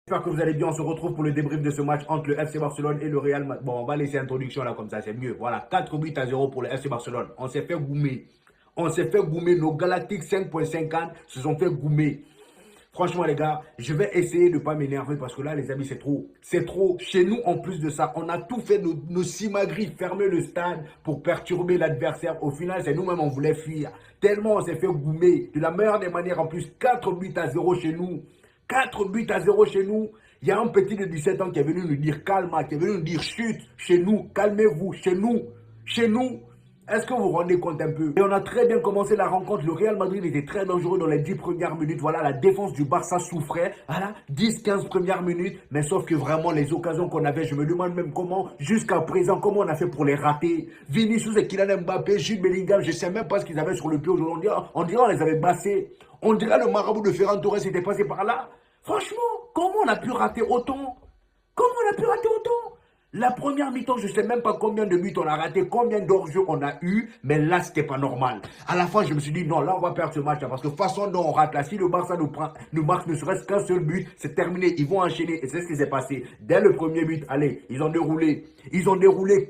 J'espère que vous allez bien. On se retrouve pour le débrief de ce match entre le FC Barcelone et le Real Madrid. Bon, on va laisser l'introduction là comme ça, c'est mieux. Voilà, 4 buts à 0 pour le FC Barcelone. On s'est fait goumer. On s'est fait goumer. Nos Galactiques 5.50 se sont fait goumer. Franchement, les gars, je vais essayer de ne pas m'énerver parce que là, les amis, c'est trop. C'est trop. Chez nous, en plus de ça, on a tout fait, nos simagris, fermer le stade pour perturber l'adversaire. Au final, c'est nous-mêmes, on voulait fuir. Tellement on s'est fait goumer. De la meilleure des manières, en plus, 4 buts à 0 chez nous. 4 buts à 0 chez nous. Il y a un petit de 17 ans qui est venu nous dire calme, qui est venu nous dire chute chez nous, calmez-vous, chez nous, chez nous. Est-ce que vous vous rendez compte un peu? Et on a très bien commencé la rencontre. Le Real Madrid était très dangereux dans les 10 premières minutes. Voilà, la défense du Barça souffrait. Voilà, 10-15 premières minutes. Mais sauf que vraiment, les occasions qu'on avait, je me demande même comment, jusqu'à présent, comment on a fait pour les rater. Vinicius et Kylian Mbappé, Jude Bellingham, je ne sais même pas ce qu'ils avaient sur le pied aujourd'hui. On dirait on les avait bassés. On dirait le marabout de Ferran Torres était passé par là. Franchement, comment on a pu rater autant? Comment on a pu rater autant? La première mi-temps, je ne sais même pas combien de buts on a raté, combien d'hors-jeu on a eu, mais là, c'était pas normal. À la fin, je me suis dit, non, là, on va perdre ce match, parce que façon dont on rate là, si le Barça nous marque ne serait-ce qu'un seul but, c'est terminé, ils vont enchaîner, et c'est ce qui s'est passé. Dès le premier but, allez, ils ont déroulé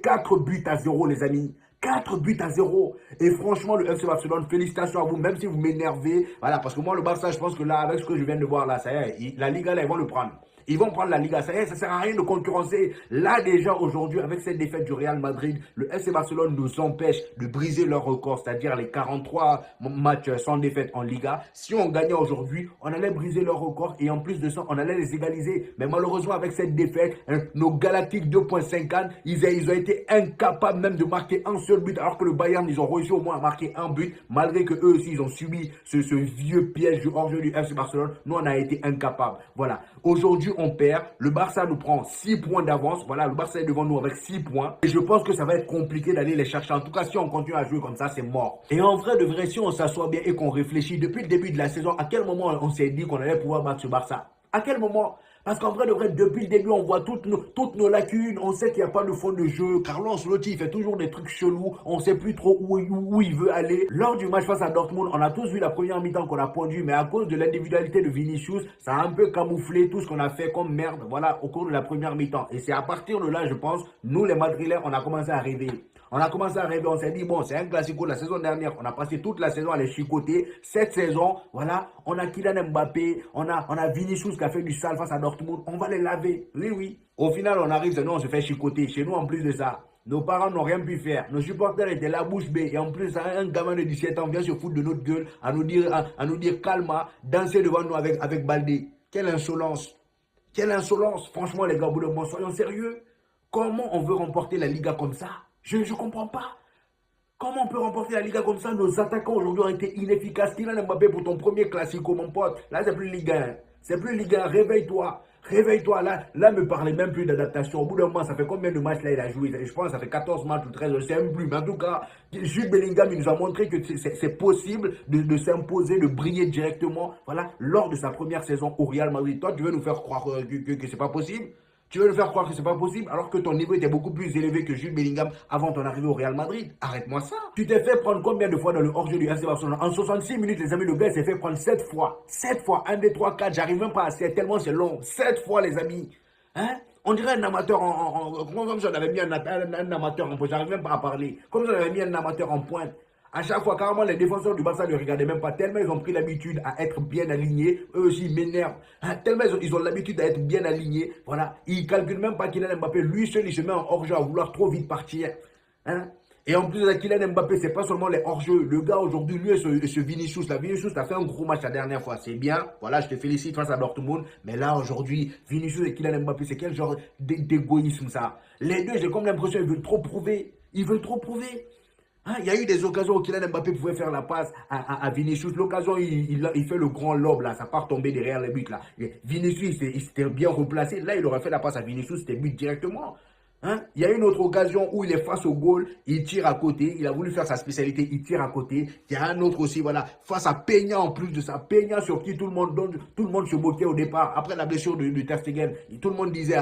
4 buts à 0, les amis. 4 buts à 0. Et franchement, le FC Barcelone, félicitations à vous, même si vous m'énervez. Voilà, parce que moi, le Barça, je pense que là, avec ce que je viens de voir là, ça y est, la Liga, là, ils vont le prendre. Ils vont prendre la Liga. Ça y est, ça ne sert à rien de concurrencer. Là, déjà, aujourd'hui, avec cette défaite du Real Madrid, le FC Barcelone nous empêche de briser leur record, c'est-à-dire les 43 matchs sans défaite en Liga. Si on gagnait aujourd'hui, on allait briser leur record et en plus de ça, on allait les égaliser. Mais malheureusement, avec cette défaite, nos Galactiques 2.50, ils ont été incapables même de marquer un seul but, alors que le Bayern, ils ont réussi au moins à marquer un but, malgré que eux aussi, ils ont subi ce vieux piège du hors-jeu du FC Barcelone. Nous, on a été incapables. Voilà. Aujourd'hui, on perd. Le Barça nous prend 6 points d'avance. Voilà, le Barça est devant nous avec 6 points. Et je pense que ça va être compliqué d'aller les chercher. En tout cas, si on continue à jouer comme ça, c'est mort. Et en vrai, de vrai, si on s'assoit bien et qu'on réfléchit depuis le début de la saison, à quel moment on s'est dit qu'on allait pouvoir battre ce Barça? À quel moment? Parce qu'en vrai, de vrai, depuis le début, on voit toutes nos lacunes. On sait qu'il n'y a pas de fond de jeu. Carlo Ancelotti, il fait toujours des trucs chelous. On ne sait plus trop où il veut aller. Lors du match face à Dortmund, on a tous vu la première mi-temps qu'on a pondu. Mais à cause de l'individualité de Vinicius, ça a un peu camouflé tout ce qu'on a fait comme merde, voilà, au cours de la première mi-temps. Et c'est à partir de là, je pense, nous les Madrilènes, on a commencé à rêver. On a commencé à rêver, on s'est dit, bon, c'est un classico. La saison dernière, on a passé toute la saison à les chicoter. Cette saison, voilà, on a Kylian Mbappé, on a Vinicius qui a fait du sale face à Dortmund. On va les laver. Oui, oui. Au final, on arrive, nous, on se fait chicoter. Chez nous, en plus de ça, nos parents n'ont rien pu faire. Nos supporters étaient la bouche bée. Et en plus, un gamin de 17 ans vient se foutre de notre gueule, à nous dire calma, danser devant nous avec Baldé. Quelle insolence. Quelle insolence. Franchement, les gars, au bout d'un moment, soyons sérieux. Comment on veut remporter la Liga comme ça? Je ne comprends pas. Comment on peut remporter la Liga comme ça? Nos attaquants aujourd'hui ont été inefficaces. Kylian Mbappé pour ton premier classico, mon pote. Là, c'est plus Ligue 1. C'est plus Ligue 1. Réveille-toi. Réveille-toi. Là, me parlez même plus d'adaptation. Au bout d'un moment, ça fait combien de matchs là il a joué? Je pense que ça fait 14 matchs ou 13, je ne sais même plus. Mais en tout cas, Jude Bellingham, il nous a montré que c'est possible de s'imposer, de briller directement. Voilà, lors de sa première saison au Real Madrid. Toi, tu veux nous faire croire que ce n'est pas possible? Tu veux nous faire croire que c'est pas possible alors que ton niveau était beaucoup plus élevé que Jude Bellingham avant ton arrivée au Real Madrid? Arrête-moi ça. Tu t'es fait prendre combien de fois dans le hors-jeu du FC Barcelone? En 66 minutes, les amis, le gars s'est fait prendre 7 fois. 7 fois. 1, 2, 3, 4. J'arrive même pas à 7 tellement c'est long. 7 fois, les amis. Hein? On dirait un amateur comme si on avait mis un amateur en pointe. J'arrive même pas à parler. Comme si on avait mis un amateur en pointe. À chaque fois, carrément, les défenseurs du Barça ne regardaient même pas. Tellement ils ont pris l'habitude à être bien alignés. Eux aussi, ils m'énervent. Hein, tellement ils ont l'habitude à être bien alignés. Voilà. Ils ne calculent même pas Kylian Mbappé. Lui seul, il se met en hors-jeu à vouloir trop vite partir. Hein? Et en plus de Kylian Mbappé, ce n'est pas seulement les hors-jeux. Le gars, aujourd'hui, lui, ce Vinicius. Vinicius a fait un gros match la dernière fois. C'est bien. Voilà, je te félicite face à Dortmund. Mais là, aujourd'hui, Vinicius et Kylian Mbappé, c'est quel genre d'égoïsme ça? Les deux, j'ai comme l'impression qu'ils veulent trop prouver. Ils veulent trop prouver. Hein, il y a eu des occasions où Kylian Mbappé pouvait faire la passe à Vinicius. L'occasion, il fait le grand lob, là, ça part tomber derrière les buts. Là. Et Vinicius, il s'était bien replacé. Là, il aurait fait la passe à Vinicius, c'était but directement. Hein? Il y a une autre occasion où il est face au goal, il tire à côté, il a voulu faire sa spécialité, il tire à côté. Il y a un autre aussi, voilà, face à Peña en plus de ça. Peña sur qui tout le monde se moquait au départ. Après la blessure de Ter Stegen, tout le monde disait,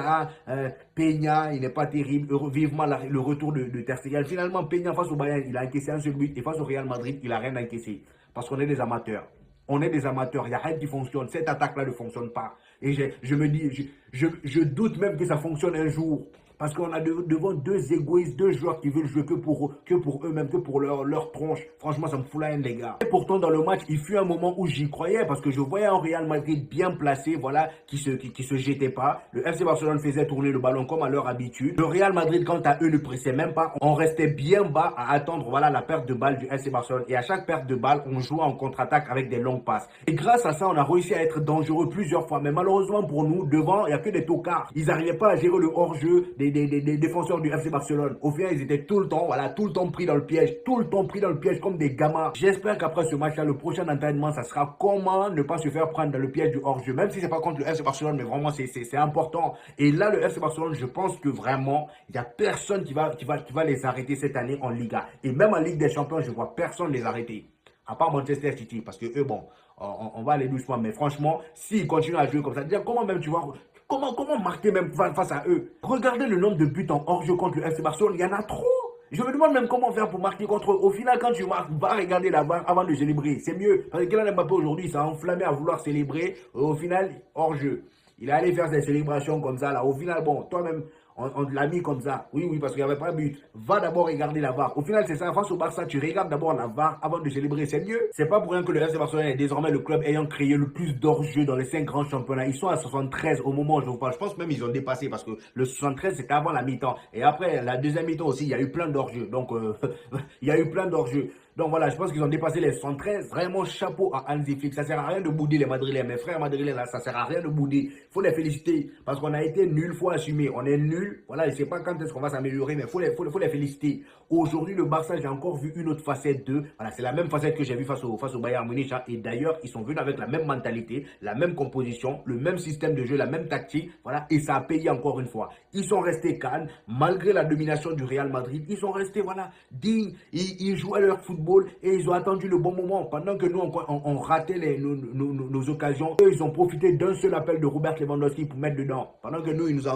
Peña, il n'est pas terrible, vivement le retour de Ter Stegen. Finalement, Peña face au Bayern, il a encaissé un seul but et face au Real Madrid, il n'a rien encaissé. Parce qu'on est des amateurs. On est des amateurs, il n'y a rien qui fonctionne. Cette attaque-là ne fonctionne pas. Et je me dis, je doute même que ça fonctionne un jour. Parce qu'on a devant deux égoïstes, deux joueurs qui veulent jouer que pour eux-mêmes, que pour leur tronche. Franchement, ça me fout la haine, les gars. Et pourtant, dans le match, il fut un moment où j'y croyais parce que je voyais un Real Madrid bien placé, voilà, qui se jetait pas. Le FC Barcelone faisait tourner le ballon comme à leur habitude. Le Real Madrid, quant à eux, ne pressait même pas. On restait bien bas à attendre, voilà, la perte de balle du FC Barcelone. Et à chaque perte de balle, on jouait en contre-attaque avec des longues passes. Et grâce à ça, on a réussi à être dangereux plusieurs fois. Mais malheureusement pour nous, devant, il n'y a que des tocards. Ils n'arrivaient pas à gérer le hors-jeu des défenseurs du FC Barcelone. Au final, ils étaient tout le temps, voilà, tout le temps pris dans le piège, tout le temps pris dans le piège comme des gamins. J'espère qu'après ce match-là, le prochain entraînement, ça sera comment ne pas se faire prendre dans le piège du hors-jeu. Même si c'est pas contre le FC Barcelone, mais vraiment, c'est important. Et là, le FC Barcelone, je pense que vraiment, il n'y a personne qui va les arrêter cette année en Liga. Et même en Ligue des Champions, je vois personne les arrêter. À part Manchester City, parce que eux, bon, on va aller doucement. Mais franchement, s'ils continuent à jouer comme ça, dire comment même tu vois. Comment marquer même face à eux? Regardez le nombre de buts en hors-jeu contre le FC Barcelone, il y en a trop. Je me demande même comment faire pour marquer contre eux. Au final, quand tu marques, va regarder la barre avant de célébrer. C'est mieux. Parce que Kylian Mbappé aujourd'hui, il s'est enflammé à vouloir célébrer. Au final, hors-jeu. Il est allé faire des célébrations comme ça là. Au final, bon, toi-même, on l'a mis comme ça. Oui, parce qu'il n'y avait pas de but. Va d'abord regarder la VAR. Au final, c'est ça. Face au Barça, tu regardes d'abord la VAR avant de célébrer. C'est mieux. C'est pas pour rien que le FC Barcelone est désormais le club ayant créé le plus d'hors-jeu dans les 5 grands championnats. Ils sont à 73 au moment où je vous parle. Je pense même qu'ils ont dépassé parce que le 73, c'était avant la mi-temps. Et après, la deuxième mi-temps aussi, il y a eu plein d'hors-jeu. Donc, il y a eu plein d'hors-jeu. Donc voilà, je pense qu'ils ont dépassé les 113. Vraiment, chapeau à Hansi Flick. Ça sert à rien de bouder les Madrilènes. Mes frères Madrilènes, là, ça sert à rien de bouder. Il faut les féliciter parce qu'on a été nuls, faut assumer. On est nuls. Voilà, je ne sais pas quand est-ce qu'on va s'améliorer, mais faut les féliciter. Aujourd'hui, le Barça, j'ai encore vu une autre facette d'eux. Voilà, c'est la même facette que j'ai vue face au Bayern Munich. Hein. Et d'ailleurs, ils sont venus avec la même mentalité, la même composition, le même système de jeu, la même tactique. Voilà, et ça a payé encore une fois. Ils sont restés calmes, malgré la domination du Real Madrid. Ils sont restés, voilà, dignes. Ils jouaient leur football. Et ils ont attendu le bon moment. Pendant que nous, on ratait nos occasions, eux, ils ont profité d'un seul appel de Robert Lewandowski pour mettre dedans. Pendant que nous, il nous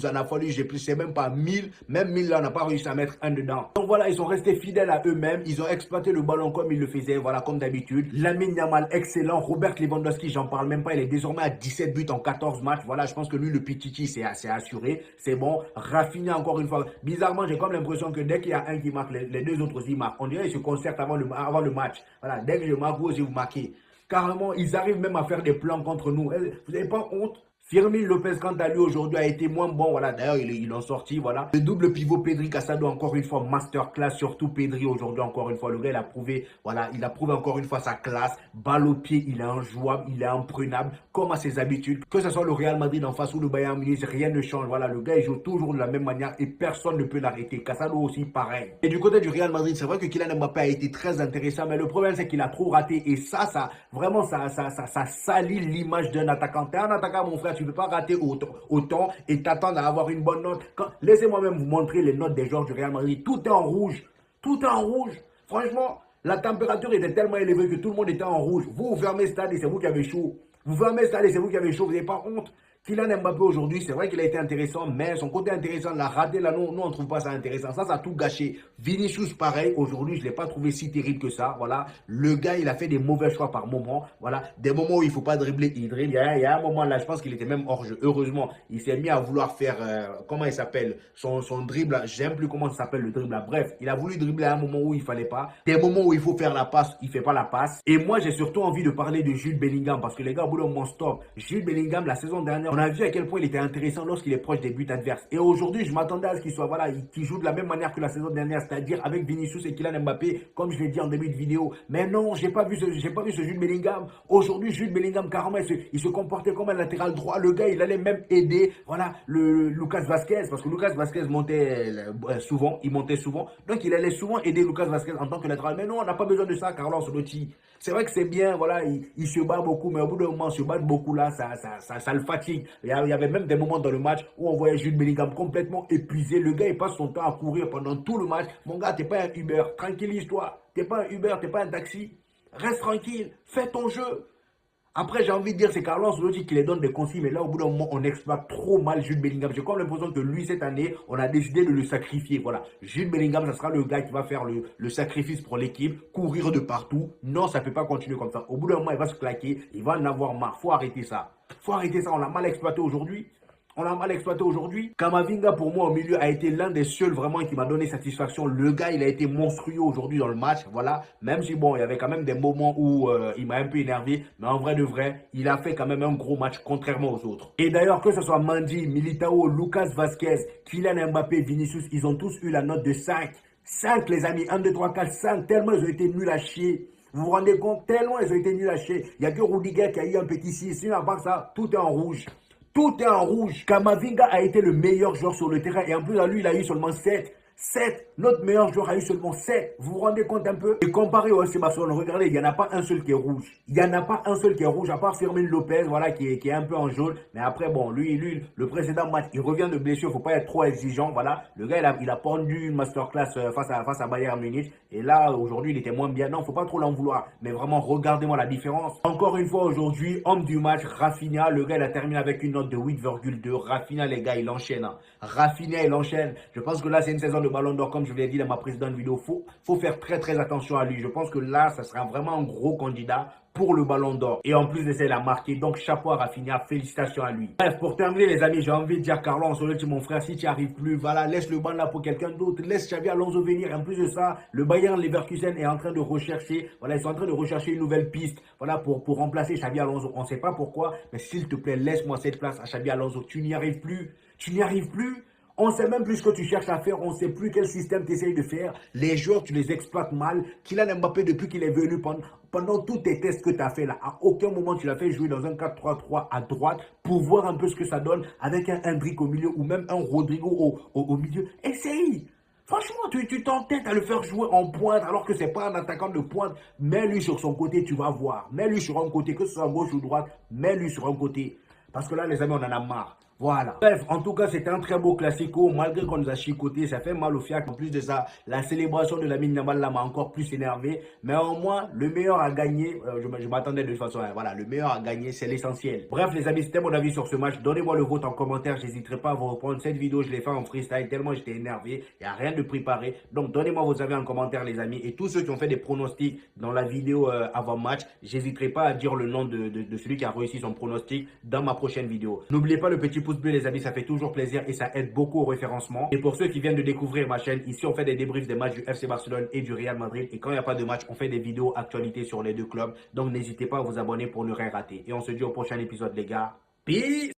en a fallu, je sais même pas 1000, même 1000 là, on n'a pas réussi à mettre un dedans. Donc voilà, ils sont restés fidèles à eux-mêmes. Ils ont exploité le ballon comme ils le faisaient, voilà, comme d'habitude. Lamine Yamal, excellent. Robert Lewandowski, j'en parle même pas, il est désormais à 17 buts en 14 matchs. Voilà, je pense que lui, le Pichichi, c'est assuré. C'est bon. Rafinha, encore une fois. Bizarrement, j'ai comme l'impression que dès qu'il y a un qui marque, les deux autres aussi marquent. On dirait qu'ils se concertent avant le match. Voilà, dès que je marque, vous aussi vous marquez. Carrément, ils arrivent même à faire des plans contre nous. Vous n'avez pas honte? Firmine Lopez, quant à lui, aujourd'hui, a été moins bon. Voilà, d'ailleurs, ils l'ont sorti. Voilà. Le double pivot Pedri Casado, encore une fois, masterclass. Surtout Pedri, aujourd'hui, encore une fois. Le gars, il a prouvé, voilà, il a prouvé encore une fois sa classe. Balle au pied, il est injouable, il est imprenable, comme à ses habitudes. Que ce soit le Real Madrid en face ou le Bayern Munich, rien ne change. Voilà, le gars, il joue toujours de la même manière et personne ne peut l'arrêter. Casado aussi, pareil. Et du côté du Real Madrid, c'est vrai que Kylian Mbappé a été très intéressant, mais le problème, c'est qu'il a trop raté. Et ça salit l'image d'un attaquant. T'es un attaquant, mon frère. Tu ne peux pas rater autant et t'attendre à avoir une bonne note. Laissez-moi même vous montrer les notes des joueurs du Real Madrid. Tout est en rouge. Tout est en rouge. Franchement, la température était tellement élevée que tout le monde était en rouge. Vous fermez le stade et c'est vous qui avez chaud. Vous fermez le stade et c'est vous qui avez chaud. Vous n'avez pas honte. Kylian Mbappé aujourd'hui, c'est vrai qu'il a été intéressant, mais son côté intéressant, l'a raté là, nous on ne trouve pas ça intéressant. Ça a tout gâché. Vinicius, pareil, aujourd'hui, je ne l'ai pas trouvé si terrible que ça. Voilà, le gars, il a fait des mauvais choix par moment. Voilà, des moments où il ne faut pas dribbler, il dribble. Il y a un moment là, je pense qu'il était même hors jeu. Heureusement, il s'est mis à vouloir faire, comment il s'appelle, son dribble. J'aime plus comment ça s'appelle le dribble là. Bref, il a voulu dribbler à un moment où il ne fallait pas. Des moments où il faut faire la passe, il ne fait pas la passe. Et moi, j'ai surtout envie de parler de Jude Bellingham parce que les gars, au bout d'un moment, stop. Jude Bellingham, la saison dernière, on a vu à quel point il était intéressant lorsqu'il est proche des buts adverses. Et aujourd'hui, je m'attendais à ce qu'il soit, voilà, qu'il joue de la même manière que la saison dernière, c'est-à-dire avec Vinicius et Kylian Mbappé, comme je l'ai dit en début de vidéo. Mais non, j'ai pas vu ce Jude Bellingham. Aujourd'hui, Jude Bellingham, carrément, il se comportait comme un latéral droit. Le gars, il allait même aider, voilà, le Lucas Vazquez, parce que Lucas Vazquez montait souvent, il montait souvent. Donc, il allait souvent aider Lucas Vazquez en tant que latéral. Mais non, on n'a pas besoin de ça, Carlo Ancelotti. C'est vrai que c'est bien, voilà, il se bat beaucoup, mais au bout d'un moment, se battre beaucoup là, ça le fatigue. Il y avait même des moments dans le match où on voyait Jude Bellingham complètement épuisé. Le gars, il passe son temps à courir pendant tout le match. Mon gars, t'es pas un Uber, tranquillise-toi. T'es pas un Uber, t'es pas un taxi. Reste tranquille, fais ton jeu. Après, j'ai envie de dire, c'est Carlo Ancelotti qui les donne des consignes, mais là, au bout d'un moment, on exploite trop mal Jude Bellingham. J'ai comme l'impression que lui, cette année, on a décidé de le sacrifier. Voilà, Jude Bellingham, ça sera le gars qui va faire le sacrifice pour l'équipe, courir de partout. Non, ça ne peut pas continuer comme ça. Au bout d'un moment, il va se claquer, il va en avoir marre. Faut arrêter ça. Faut arrêter ça, on l'a mal exploité aujourd'hui. On l'a mal exploité aujourd'hui. Kamavinga, pour moi, au milieu, a été l'un des seuls vraiment qui m'a donné satisfaction. Le gars, il a été monstrueux aujourd'hui dans le match. Voilà. Même si, bon, il y avait quand même des moments où il m'a un peu énervé. Mais en vrai de vrai, il a fait quand même un gros match, contrairement aux autres. Et d'ailleurs, que ce soit Mendy, Militao, Lucas Vazquez, Kylian Mbappé, Vinicius, ils ont tous eu la note de 5. 5, les amis. 1, 2, 3, 4, 5. Tellement ils ont été nuls à chier. Vous vous rendez compte? Tellement ils ont été nuls à chier. Il n'y a que Rudiger qui a eu un petit 6. Sinon, à part ça, tout est en rouge. Tout est en rouge. Kamavinga a été le meilleur joueur sur le terrain. Et en plus, à lui, il a eu seulement 7. 7. Notre meilleur joueur a eu seulement 7. Vous vous rendez compte un peu? Et comparé au FC Barcelone, regardez, il n'y en a pas un seul qui est rouge. Il n'y en a pas un seul qui est rouge, à part Fermin Lopez, voilà, qui est un peu en jaune. Mais après, bon, lui, le précédent match, il revient de blessure. Il ne faut pas être trop exigeant. Voilà. Le gars, il a pendu une masterclass face à Bayern Munich. Et là, aujourd'hui, il était moins bien. Non, il ne faut pas trop l'en vouloir. Mais vraiment, regardez-moi la différence. Encore une fois, aujourd'hui, homme du match, Rafinha. Le gars, il a terminé avec une note de 8,2. Rafinha, les gars, il enchaîne. Hein. Rafinha, il enchaîne. Je pense que là, c'est une saison de Ballon d'Or, comme je vous l'ai dit dans ma précédente vidéo. Faut faire très très attention à lui. Je pense que là, ça sera vraiment un gros candidat pour le Ballon d'Or. Et en plus de ça, il a marqué. Donc, chapeau à Rafinha. Félicitations à lui. Bref, pour terminer, les amis, j'ai envie de dire, Carlo Ancelotti, mon frère, si tu n'y arrives plus, voilà, laisse le banc là pour quelqu'un d'autre. Laisse Xabi Alonso venir. En plus de ça, le Bayern Leverkusen est en train de rechercher, voilà, ils sont en train de rechercher une nouvelle piste, voilà, pour remplacer Xabi Alonso. On ne sait pas pourquoi, mais s'il te plaît, laisse-moi cette place à Xabi Alonso. Tu n'y arrives plus. Tu n'y arrives plus. On ne sait même plus ce que tu cherches à faire. On ne sait plus quel système tu essayes de faire. Les joueurs, tu les exploites mal. Kylian Mbappé, depuis qu'il est venu, pendant tous tes tests que tu as fait là, à aucun moment tu l'as fait jouer dans un 4-3-3 à droite pour voir un peu ce que ça donne avec un Hendrick au milieu ou même un Rodrigo au milieu. Essaye. Franchement, tu t'entêtes à le faire jouer en pointe alors que ce n'est pas un attaquant de pointe. Mets-lui sur son côté, tu vas voir. Mets-lui sur un côté, que ce soit à gauche ou droite, mets-lui sur un côté. Parce que là, les amis, on en a marre. Voilà. Bref, en tout cas, c'était un très beau classico. Malgré qu'on nous a chicoté, ça fait mal au fiac. En plus de ça, la célébration de Lamine Yamal là m'a encore plus énervé. Mais au moins, le meilleur a gagné. Je m'attendais de toute façon. Hein, voilà, le meilleur a gagné, c'est l'essentiel. Bref, les amis, c'était mon avis sur ce match. Donnez-moi le vôtre en commentaire. J'hésiterai pas à vous reprendre cette vidéo. Je l'ai fait en freestyle tellement j'étais énervé. Il n'y a rien de préparé. Donc, donnez-moi vos avis en commentaire, les amis. Et tous ceux qui ont fait des pronostics dans la vidéo avant match, j'hésiterai pas à dire le nom de celui qui a réussi son pronostic dans ma prochaine vidéo. N'oubliez pas le petit pouce bleu, les amis, ça fait toujours plaisir et ça aide beaucoup au référencement. Et pour ceux qui viennent de découvrir ma chaîne, ici on fait des débriefs des matchs du FC Barcelone et du Real Madrid. Et quand il n'y a pas de match, on fait des vidéos actualités sur les deux clubs. Donc n'hésitez pas à vous abonner pour ne rien rater. Et on se dit au prochain épisode, les gars. Peace!